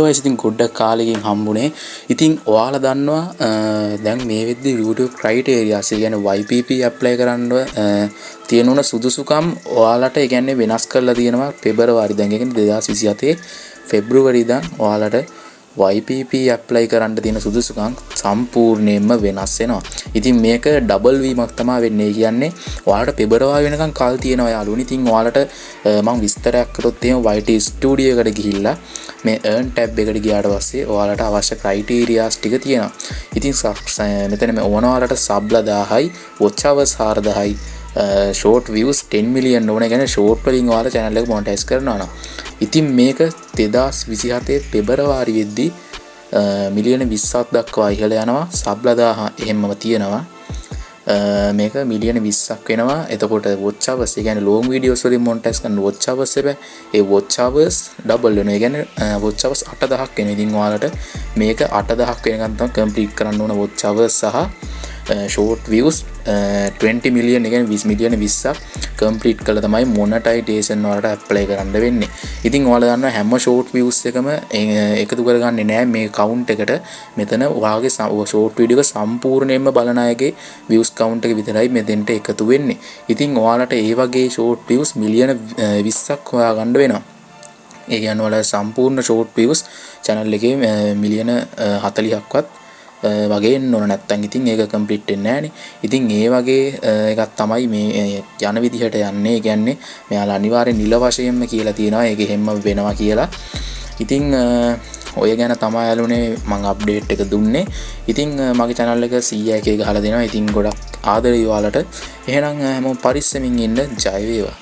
ඉතින් ගොඩක් කාලෙකින් හම්බුනේ. ඉතින් ඔයාලා දන්නවා දැන් මේ වෙද්දි YouTube criteria ඒ කියන්නේ YPP apply කරන්න තියෙන උන සුදුසුකම් ඔයාලට ඒ කියන්නේ වෙනස් කරලා තියෙනවා පෙබරවාරි දැන් ඒ කියන්නේ 2027 පෙබ්‍රුවරි ඉඳන් ඔයාලට YPP apply කරන්න තියෙන සුදුසුකම් සම්පූර්ණයෙන්ම වෙනස් වෙනවා. ඉතින් මේක ඩබල් වීමක් තමයි වෙන්නේ. කියන්නේ ඔයාලට පෙබරවාරි වෙනකන් කල් තියෙනවා යාළුවනි. ඉතින් ඔයාලට මම විස්තරයක් කරොත් එහෙම YT ස්ටුඩියෝ එකට ගිහිල්ලා මේ earn tab එකට ගියාට පස්සේ ඔයාලට අවශ්‍ය criterias ටික තියෙනවා. ඉතින් මෙතන මේ ඕනවාලට sub 1000යි watch hours 4000යි short views 10 million ඕන. කියන්නේ short වලින් ඔයාලා channel එක monetize කරනවා නම්. ඉතින් මේක 2027 පෙබරවාරි වෙද්දී මිලියන 20ක් දක්වා ඉහළ යනවා. sub 1000 එහෙමම තියෙනවා. මේක මිලියන 20ක් වෙනවා. එතකොට watch hours ඒ කියන්නේ long videos වලින් monetize කරන watch hours ඒ watch hours double වෙනවා. ඒ කියන්නේ watch hours 8000ක් වෙනවා. ඉතින් ඔයාලට මේක 8000ක් වෙනකන් තමයි complete කරන්න ඕන watch hours සහ short views 20 million ඒ කියන්නේ 20 මිලියන 20ක් complete කළා තමයි monetization වලට apply කරන්න වෙන්නේ. ඉතින් ඔයාලා දන්නවා හැම short views එකම එකතු කරගන්නේ නැහැ මේ count එකට. මෙතන ඔයාගේ short video එක සම්පූර්ණයෙන්ම බලන අයගේ views count එක විතරයි මෙතෙන්ට එකතු වෙන්නේ. ඉතින් ඔයාලට ඒ වගේ short views මිලියන 20ක් හොයාගන්න වෙනවා. ඒ කියන්නේ ඔයාලා සම්පූර්ණ short views channel එකේ මිලියන 40ක්වත් වගේ එන්න ඕන. නැත්තම් ඉතින් ඒක කම්ප්ලීට් වෙන්නේ නැහනේ. ඉතින් ඒ වගේ එකක් තමයි මේ යන විදිහට යන්නේ. ඒ කියන්නේ මෙයාලා අනිවාර්යෙන් නිල වශයෙන්ම කියලා තියෙනවා ඒක හැම වෙනවා කියලා. ඉතින් ඔය ගැන තමයි යාළුවනේ මම අප්ඩේට් එක දුන්නේ. ඉතින් මගේ channel එක 100k ගහලා දෙනවා. ඉතින් ගොඩක් ආදරේ ඔයාලට. එහෙනම් හැමෝම පරිස්සමින් ඉන්න. ජය වේවා.